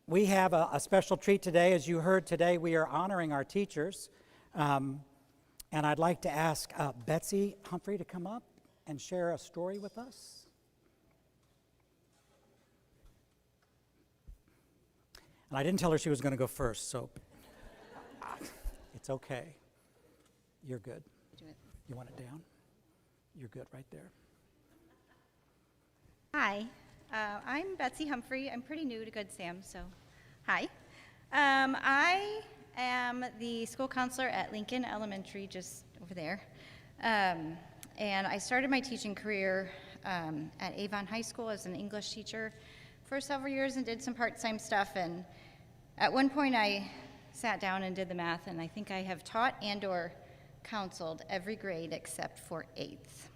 We have a special treat today. As you heard today, we are honoring our teachers. And I'd like to ask Betsy Humphery to come up and share a story with us. And I didn't tell her she was going to go first, so it's okay. You're good. You want it down? You're good right there. Hi, I'm Betsy Humphery. I'm pretty new to Good Sam, so hi. I am the school counselor at Lincoln Elementary, just over there. And I started my teaching career at Avon High School as an English teacher for several years and did some part-time stuff. And at one point I sat down and did the math, and I think I have taught and or counseled every grade except for 8th.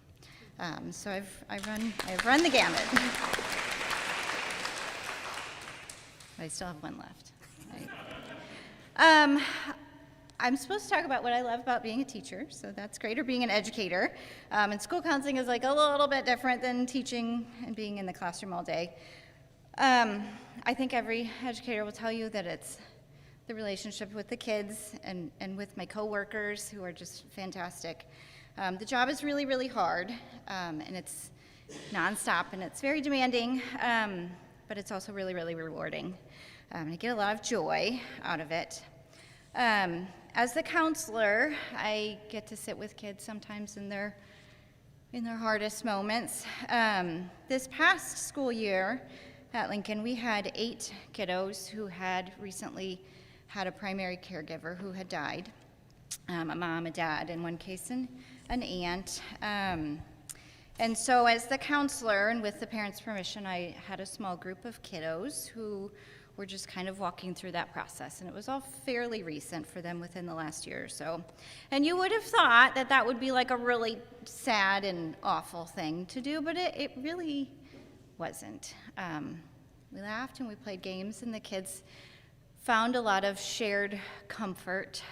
So I've run the gamut. But I still have one left. Right. I'm supposed to talk about what I love about being a teacher, so that's great, or being an educator. And school counseling is like a little bit different than teaching and being in the classroom all day. I think every educator will tell you that it's the relationship with the kids and with my coworkers, who are just fantastic. The job is really, really hard, and it's nonstop, and it's very demanding, but it's also really, really rewarding. I get a lot of joy out of it. As the counselor, I get to sit with kids sometimes in their hardest moments. This past school year at Lincoln, we had 8 kiddos who had recently had a primary caregiver who had died. A mom, a dad, in one case, and an aunt. And so as the counselor, and with the parents' permission, I had a small group of kiddos who were just kind of walking through that process. And it was all fairly recent for them, within the last year or so. And you would have thought that that would be like a really sad and awful thing to do, but it really wasn't. We laughed and we played games, and the kids found a lot of shared comfort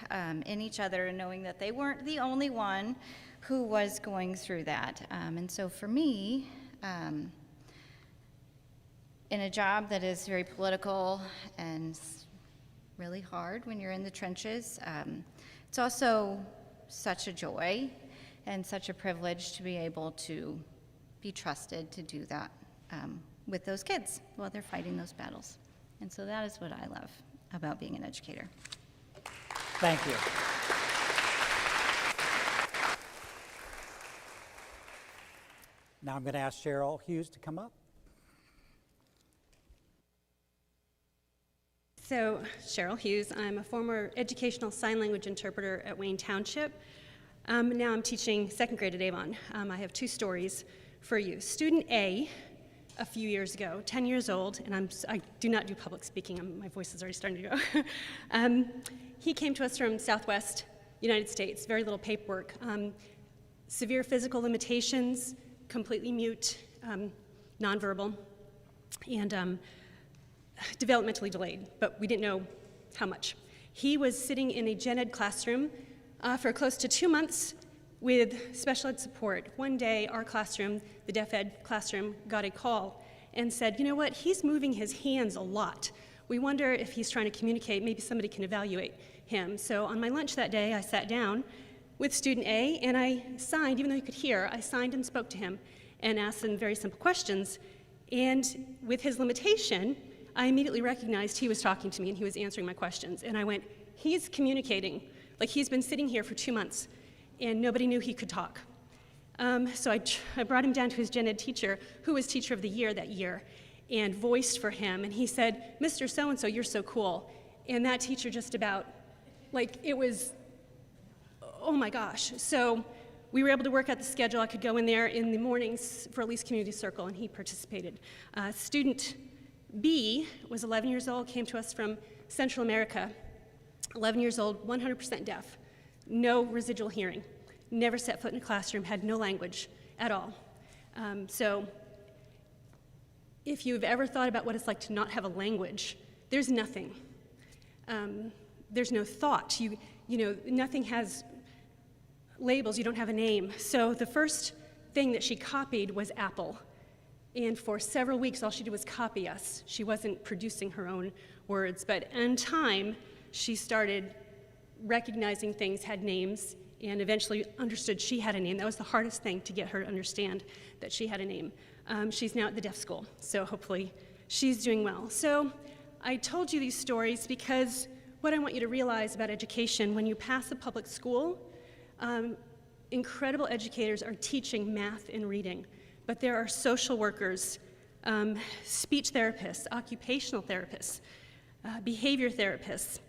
in each other, and knowing that they weren't the only one who was going through that. And so for me, in a job that is very political and really hard when you're in the trenches, it's also such a joy and such a privilege to be able to be trusted to do that with those kids while they're fighting those battles. And so that is what I love about being an educator. Thank you. Now I'm going to ask Cheryl Hughes to come up. So, Cheryl Hughes, I'm a former educational sign language interpreter at Wayne Township. Now I'm teaching 2nd grade at Avon. I have 2 stories for you. Student A, a few years ago, 10 years old, and I do not do public speaking. My voice is already starting to go. He came to us from Southwest United States, very little paperwork, severe physical limitations, completely mute, nonverbal, and developmentally delayed, but we didn't know how much. He was sitting in a gen ed classroom for close to 2 months with special ed support. One day, our classroom, the deaf ed classroom, got a call and said, you know what, he's moving his hands a lot. We wonder if he's trying to communicate, maybe somebody can evaluate him. So on my lunch that day, I sat down with student A, and I signed, even though he could hear, I signed and spoke to him and asked him very simple questions. And with his limitation, I immediately recognized he was talking to me and he was answering my questions. And I went, he's communicating. Like, he's been sitting here for 2 months and nobody knew he could talk. So I brought him down to his gen ed teacher, who was teacher of the year that year, and voiced for him. And he said, Mr. So-and-so, you're so cool. And that teacher just about, like, it was, oh my gosh. So we were able to work out the schedule. I could go in there in the mornings for Elise Community Circle, and he participated. Student B was 11 years old, came to us from Central America, 11 years old, 100% deaf, no residual hearing, never set foot in a classroom, had no language at all. So if you've ever thought about what it's like to not have a language, there's nothing. There's no thought. You know, nothing has labels. You don't have a name. So the first thing that she copied was apple. And for several weeks, all she did was copy us. She wasn't producing her own words, but in time, she started recognizing things had names and eventually understood she had a name. That was the hardest thing, to get her to understand that she had a name. She's now at the deaf school, so hopefully she's doing well. So I told you these stories because what I want you to realize about education, when you pass a public school, incredible educators are teaching math and reading, but there are social workers, speech therapists, occupational therapists, behavior therapists,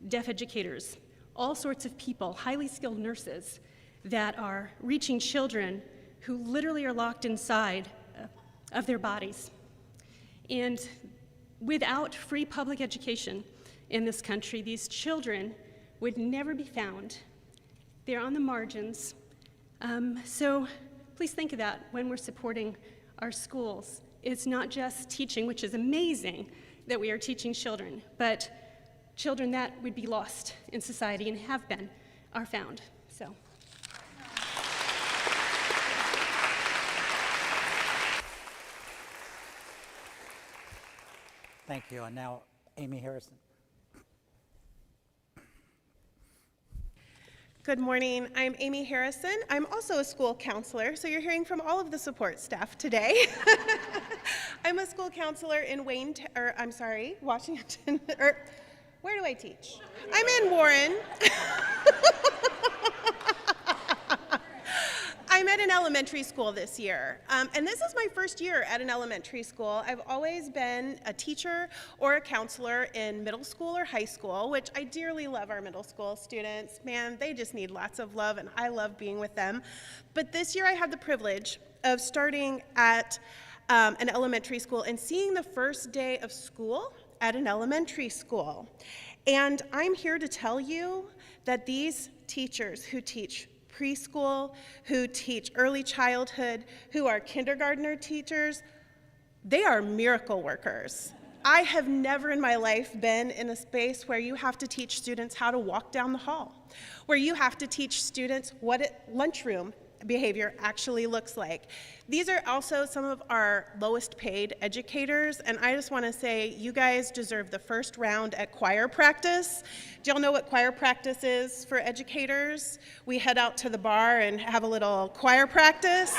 deaf educators, all sorts of people, highly skilled nurses that are reaching children who literally are locked inside of their bodies. And without free public education in this country, these children would never be found. They're on the margins. So please think of that when we're supporting our schools. It's not just teaching, which is amazing that we are teaching children, but children that would be lost in society and have been are found. So. Thank you. And now, Amy Harrison. Good morning. I'm Amy Harrison. I'm also a school counselor, so you're hearing from all of the support staff today. I'm a school counselor in Washington, where do I teach? I'm in Warren. I'm at an elementary school this year, and this is my first year at an elementary school. I've always been a teacher or a counselor in middle school or high school, which I dearly love our middle school students. Man, they just need lots of love, and I love being with them. But this year I had the privilege of starting at an elementary school and seeing the first day of school at an elementary school. And I'm here to tell you that these teachers who teach preschool, who teach early childhood, who are kindergartner teachers, they are miracle workers. I have never in my life been in a space where you have to teach students how to walk down the hall, where you have to teach students what lunchroom behavior actually looks like. These are also some of our lowest paid educators, and I just want to say you guys deserve the first round at choir practice. Do y'all know what choir practice is for educators? We head out to the bar and have a little choir practice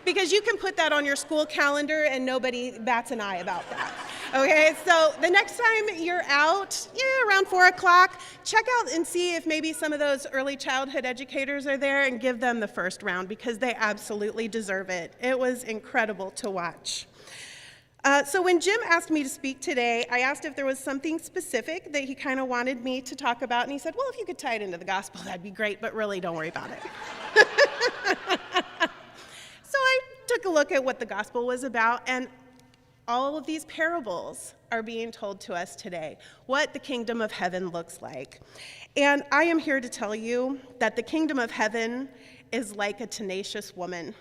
because you can put that on your school calendar and nobody bats an eye about that. Okay, so the next time you're out, around 4 o'clock, check out and see if maybe some of those early childhood educators are there and give them the first round because they absolutely deserve it. It was incredible to watch. So when Jim asked me to speak today, I asked if there was something specific that he kind of wanted me to talk about, and he said, well, if you could tie it into the gospel, that'd be great, but really don't worry about it. So I took a look at what the gospel was about, and all of these parables are being told to us today, what the kingdom of heaven looks like. And I am here to tell you that the kingdom of heaven is like a tenacious woman.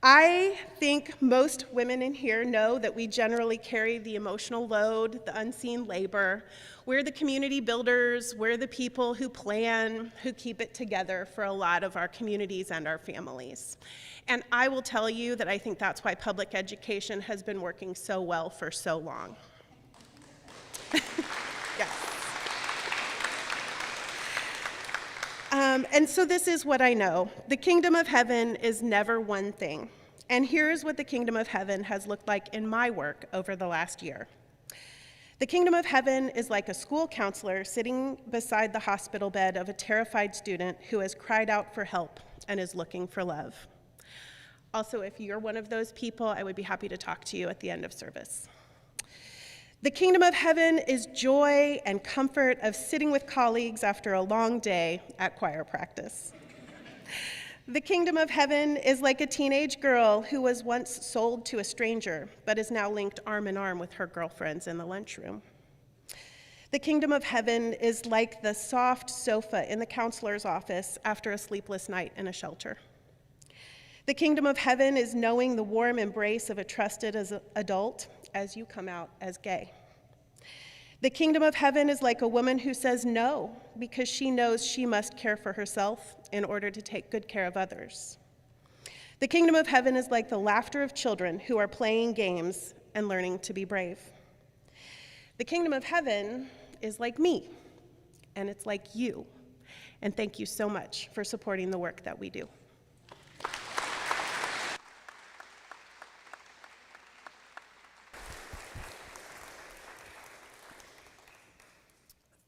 I think most women in here know that we generally carry the emotional load, the unseen labor. We're the community builders, we're the people who plan, who keep it together for a lot of our communities and our families. And I will tell you that I think that's why public education has been working so well for so long. Yes. And so this is what I know. The kingdom of heaven is never one thing. And here's what the kingdom of heaven has looked like in my work over the last year. The kingdom of heaven is like a school counselor sitting beside the hospital bed of a terrified student who has cried out for help and is looking for love. Also, if you're one of those people, I would be happy to talk to you at the end of service. The kingdom of heaven is joy and comfort of sitting with colleagues after a long day at choir practice. The kingdom of heaven is like a teenage girl who was once sold to a stranger, but is now linked arm in arm with her girlfriends in the lunchroom. The kingdom of heaven is like the soft sofa in the counselor's office after a sleepless night in a shelter. The kingdom of heaven is knowing the warm embrace of a trusted adult as you come out as gay. The kingdom of heaven is like a woman who says no because she knows she must care for herself in order to take good care of others. The kingdom of heaven is like the laughter of children who are playing games and learning to be brave. The kingdom of heaven is like me, and it's like you. And thank you so much for supporting the work that we do.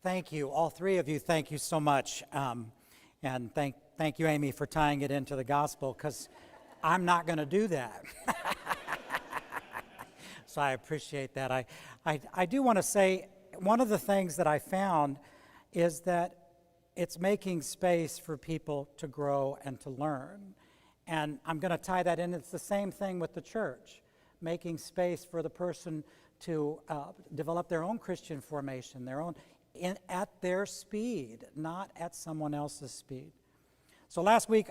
Thank you, all three of you. Thank you so much, and thank you, Amy, for tying it into the gospel, because I'm not going to do that. So I appreciate that. I do want to say one of the things that I found is that it's making space for people to grow and to learn, and I'm going to tie that in. It's the same thing with the church, making space for the person to develop their own Christian formation, their own. At their speed, not at someone else's speed. So last week,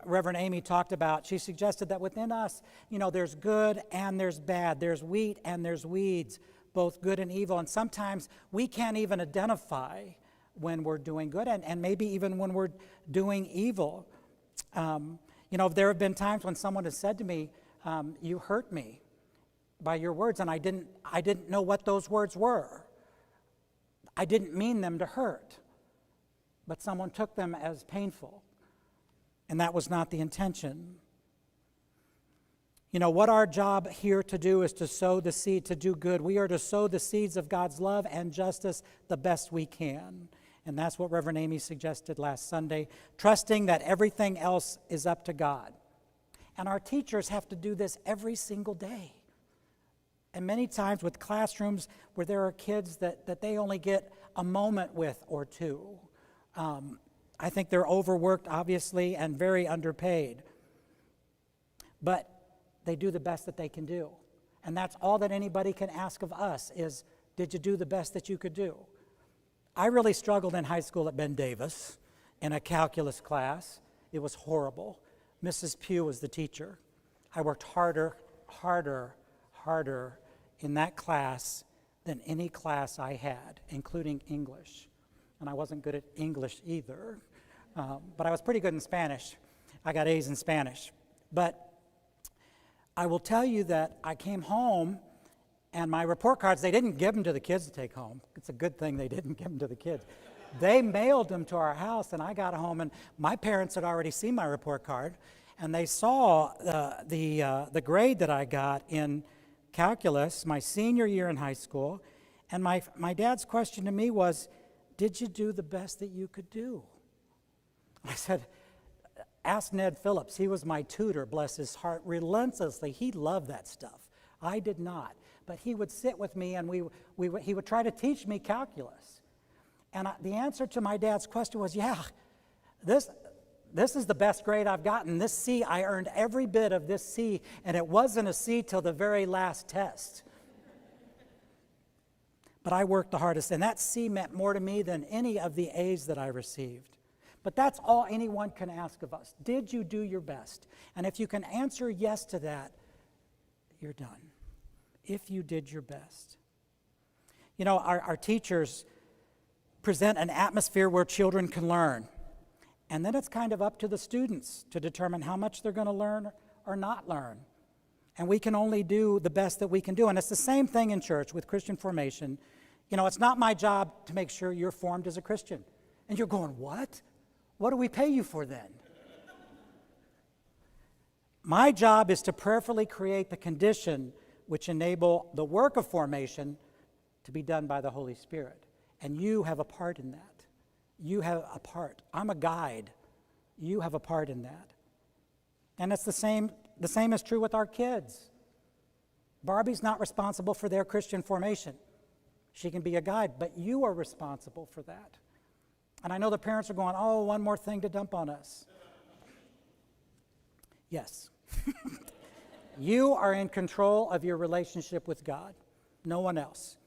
Reverend Amy talked about, she suggested that within us, there's good and there's bad. There's wheat and there's weeds, both good and evil. And sometimes we can't even identify when we're doing good and maybe even when we're doing evil. There have been times when someone has said to me, you hurt me by your words, and I didn't know what those words were. I didn't mean them to hurt, but someone took them as painful, and that was not the intention. What our job here to do is to sow the seed, to do good. We are to sow the seeds of God's love and justice the best we can, and that's what Reverend Amy suggested last Sunday, trusting that everything else is up to God. And our teachers have to do this every single day. And many times with classrooms where there are kids that they only get a moment with or two. I think they're overworked, obviously, and very underpaid. But they do the best that they can do. And that's all that anybody can ask of us is, did you do the best that you could do? I really struggled in high school at Ben Davis in a calculus class. It was horrible. Mrs. Pugh was the teacher. I worked harder in that class than any class I had, including English. And I wasn't good at English either, but I was pretty good in Spanish. I got A's in Spanish. But I will tell you that I came home, and my report cards, they didn't give them to the kids to take home. It's a good thing they didn't give them to the kids. They mailed them to our house, and I got home, and my parents had already seen my report card, and they saw the grade that I got in calculus my senior year in high school, and my dad's question to me was, did you do the best that you could do? I said, ask Ned Phillips. He was my tutor, bless his heart, relentlessly. He loved that stuff. I did not, but he would sit with me, and he would try to teach me calculus. And the answer to my dad's question was, yeah, this is the best grade I've gotten. This C, I earned every bit of this C, and it wasn't a C till the very last test. But I worked the hardest, and that C meant more to me than any of the A's that I received. But that's all anyone can ask of us. Did you do your best? And if you can answer yes to that, you're done. If you did your best. Our teachers present an atmosphere where children can learn. And then it's kind of up to the students to determine how much they're going to learn or not learn. And we can only do the best that we can do. And it's the same thing in church with Christian formation. It's not my job to make sure you're formed as a Christian. And you're going, what? What do we pay you for then? My job is to prayerfully create the condition which enable the work of formation to be done by the Holy Spirit. And you have a part in that. You have a part. I'm a guide. You have a part in that. And it's the same is true with our kids. Barbie's not responsible for their Christian formation. She can be a guide, but you are responsible for that. And I know the parents are going, oh, one more thing to dump on us. Yes. You are in control of your relationship with God. No one else.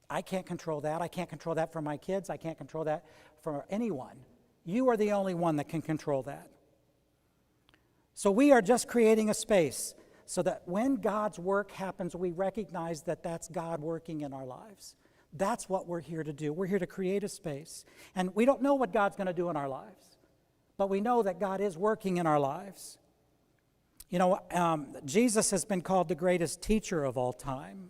I can't control that. I can't control that for my kids. I can't control that for anyone. You are the only one that can control that. So we are just creating a space so that when God's work happens, we recognize that that's God working in our lives. That's what we're here to do. We're here to create a space. And we don't know what God's going to do in our lives, but we know that God is working in our lives. You know, Jesus has been called the greatest teacher of all time.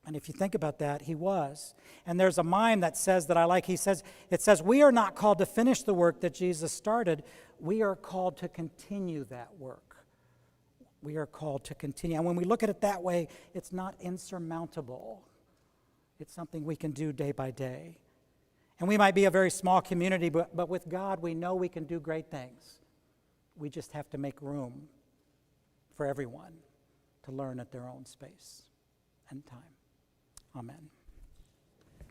And if you think about that, he was. And there's a mime that says that I like. It says, we are not called to finish the work that Jesus started. We are called to continue that work. We are called to continue. And when we look at it that way, it's not insurmountable. It's something we can do day by day. And we might be a very small community, but with God, we know we can do great things. We just have to make room for everyone to learn at their own space and time. Amen.